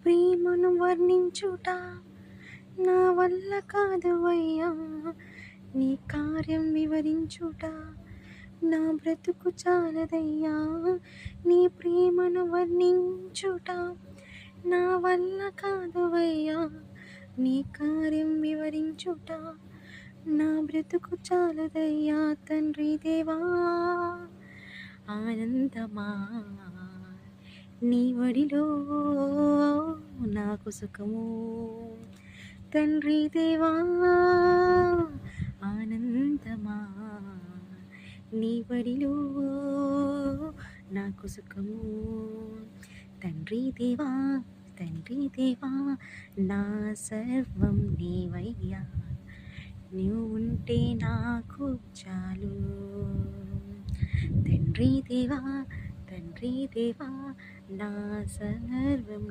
ప్రేమను వర్ణించుట నా వల్ల కాదువయ్యా, నీ కార్యం వివరించుట నా బ్రతుకు చాలదయ్యా. నీ ప్రేమను వర్ణించుట నా వల్ల కాదువయ్యా, నీ కార్యం వివరించుట నా బ్రతుకు చాలదయ్యా. తండ్రి దేవా ఆనందమా, నీ వడిలో నాకు సుఖము. తండ్రి దేవా ఆనందమా, నీ బడిలో నాకు సుఖము. తండ్రి దేవా తండ్రి దేవా నా సర్వం నీవయ్యా, నువ్వు ఉంటే నాకు చాలు. తండ్రి దేవా నా సర్వం